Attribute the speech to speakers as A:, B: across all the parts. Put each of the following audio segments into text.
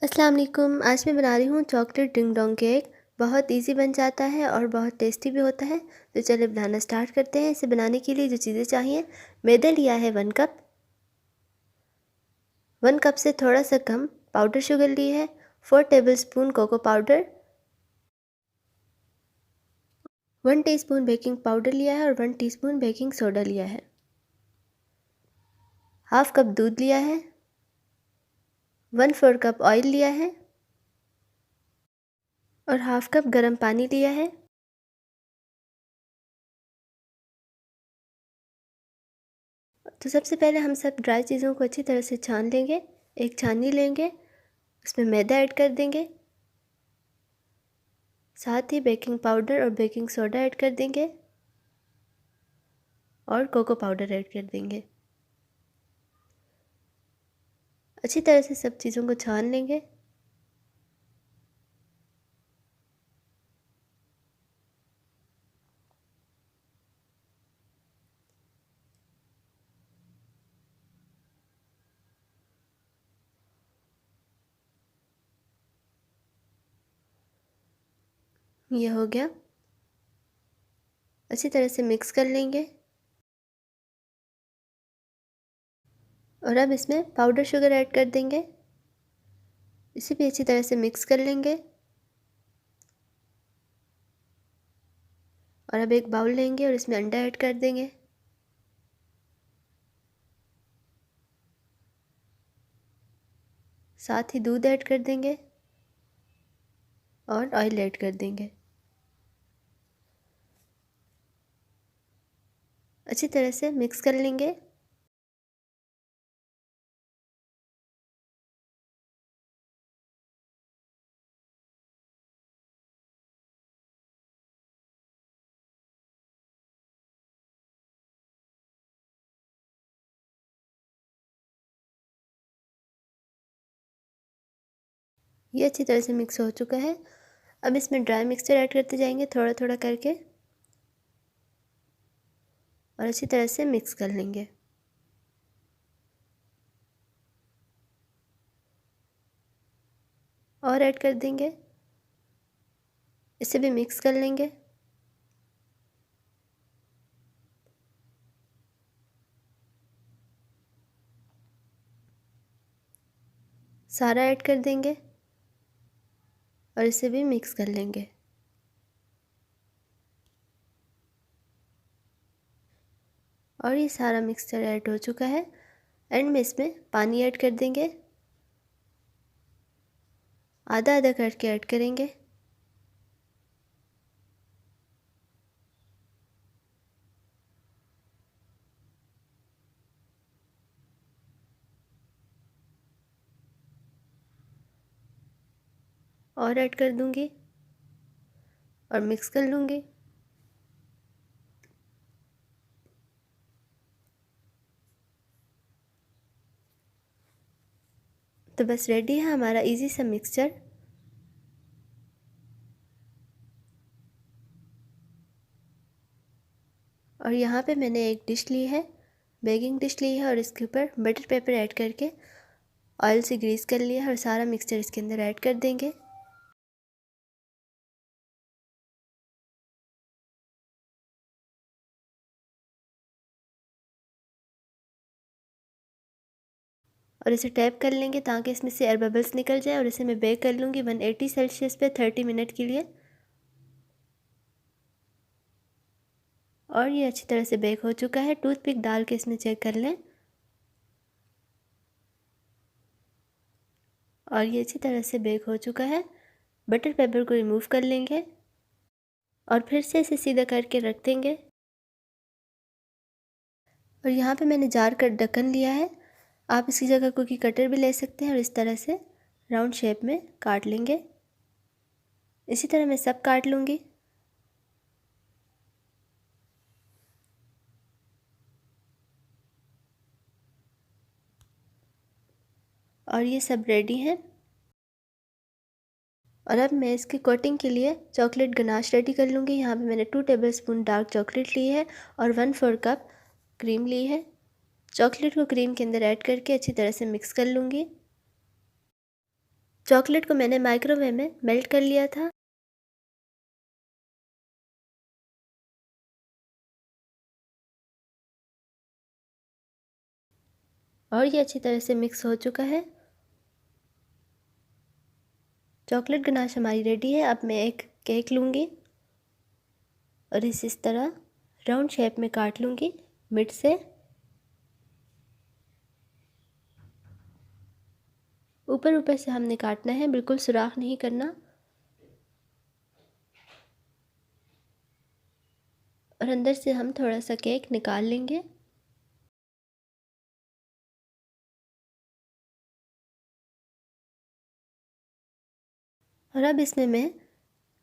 A: अस्सलाम वालेकुम। आज मैं बना रही हूँ चॉकलेट डिंग डोंग केक। बहुत इजी बन जाता है और बहुत टेस्टी भी होता है। तो चलिए बनाना स्टार्ट करते हैं। इसे बनाने के लिए जो चीज़ें चाहिए, मैदा लिया है 1 कप। 1 कप से थोड़ा सा कम पाउडर शुगर ली है। 4 tablespoon cocoa powder, 1 teaspoon baking powder लिया है और 1 टीस्पून बेकिंग सोडा लिया है। हाफ कप दूध लिया है। 1/4 कप ऑयल लिया है और हाफ कप गर्म पानी लिया है। तो सबसे पहले हम सब ड्राई चीज़ों को अच्छी तरह से छान लेंगे। एक छाननी लेंगे, उसमें मैदा ऐड कर देंगे, साथ ही बेकिंग पाउडर और बेकिंग सोडा ऐड कर देंगे और कोको पाउडर ऐड कर देंगे। अच्छी तरह से सब चीज़ों को छान लेंगे। ये हो गया। अच्छी तरह से मिक्स कर लेंगे और अब इसमें पाउडर शुगर ऐड कर देंगे। इसे भी अच्छी तरह से मिक्स कर लेंगे और अब एक बाउल लेंगे और इसमें अंडा ऐड कर देंगे। साथ ही दूध ऐड कर देंगे और ऑयल ऐड कर देंगे। अच्छी तरह से मिक्स कर लेंगे। ये अच्छी तरह से मिक्स हो चुका है। अब इसमें ड्राई मिक्सचर ऐड करते जाएंगे थोड़ा थोड़ा करके और अच्छी तरह से मिक्स कर लेंगे। और ऐड कर देंगे, इसे भी मिक्स कर लेंगे। सारा ऐड कर देंगे और इसे भी मिक्स कर लेंगे। और ये सारा मिक्सचर ऐड हो चुका है। एंड में इसमें पानी ऐड कर देंगे, आधा आधा करके ऐड करेंगे। और ऐड कर दूंगी और मिक्स कर लूँगी। तो बस रेडी है हमारा इजी सा मिक्सचर। और यहाँ पे मैंने एक डिश ली है, बेकिंग डिश ली है और इसके ऊपर बटर पेपर ऐड करके ऑयल से ग्रीस कर लिया है और सारा मिक्सचर इसके अंदर ऐड कर देंगे। और इसे टैप कर लेंगे ताकि इसमें से एयर बबल्स निकल जाए और इसे मैं बेक कर लूँगी 180 सेल्सियस पे 30 मिनट के लिए। और ये अच्छी तरह से बेक हो चुका है। टूथपिक डाल के इसमें चेक कर लें और ये अच्छी तरह से बेक हो चुका है। बटर पेपर को रिमूव कर लेंगे और फिर से इसे सीधा करके रख देंगे। और यहाँ पे मैंने जार का ढक्कन लिया है, आप इसकी जगह कुकी कटर भी ले सकते हैं और इस तरह से राउंड शेप में काट लेंगे। इसी तरह मैं सब काट लूँगी। और ये सब रेडी हैं। और अब मैं इसकी कोटिंग के लिए चॉकलेट गनाश रेडी कर लूँगी। यहाँ पे मैंने 2 टेबलस्पून डार्क चॉकलेट ली है और 1/4 कप क्रीम ली है। चॉकलेट को क्रीम के अंदर ऐड करके अच्छी तरह से मिक्स कर लूँगी। चॉकलेट को मैंने माइक्रोवेव में मेल्ट कर लिया था। और ये अच्छी तरह से मिक्स हो चुका है। चॉकलेट गनाश हमारी रेडी है। अब मैं एक केक लूँगी और इस तरह राउंड शेप में काट लूँगी मिड से। ऊपर ऊपर से हमने काटना है, बिल्कुल सुराख नहीं करना। और अंदर से हम थोड़ा सा केक निकाल लेंगे। और अब इसमें मैं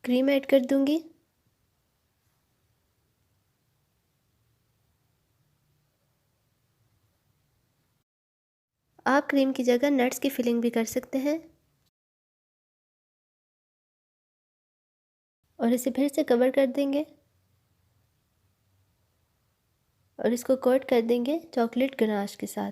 A: क्रीम ऐड कर दूँगी। आप क्रीम की जगह नट्स की फिलिंग भी कर सकते हैं। और इसे फिर से कवर कर देंगे और इसको कोट कर देंगे चॉकलेट गनाश के साथ।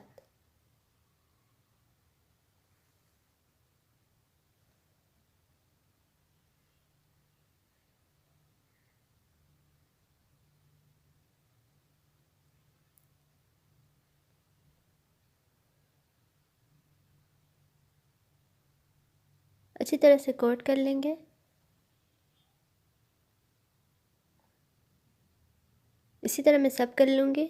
A: अच्छी तरह से कोट कर लेंगे। इसी तरह मैं सब कर लूँगी।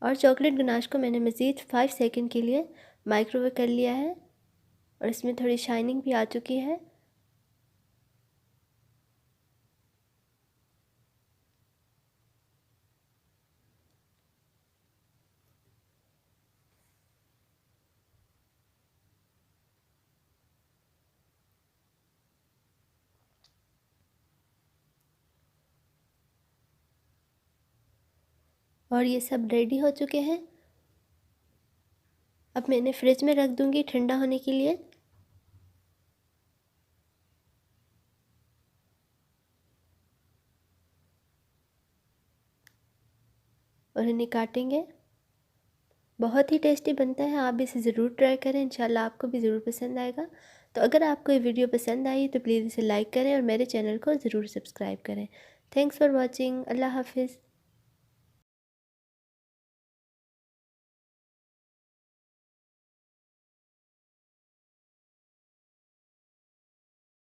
A: और चॉकलेट गनाश को मैंने मज़ीद 5 सेकंड के लिए माइक्रोवेव कर लिया है और इसमें थोड़ी शाइनिंग भी आ चुकी है। और ये सब रेडी हो चुके हैं। अब मैं इन्हें फ्रिज में रख दूँगी ठंडा होने के लिए। और इन्हें काटेंगे। बहुत ही टेस्टी बनता है, आप भी इसे ज़रूर ट्राई करें, इंशाल्लाह आपको भी ज़रूर पसंद आएगा। तो अगर आपको ये वीडियो पसंद आई तो प्लीज़ इसे लाइक करें और मेरे चैनल को ज़रूर सब्सक्राइब करें। Thanks for watching. अल्लाह हाफिज़।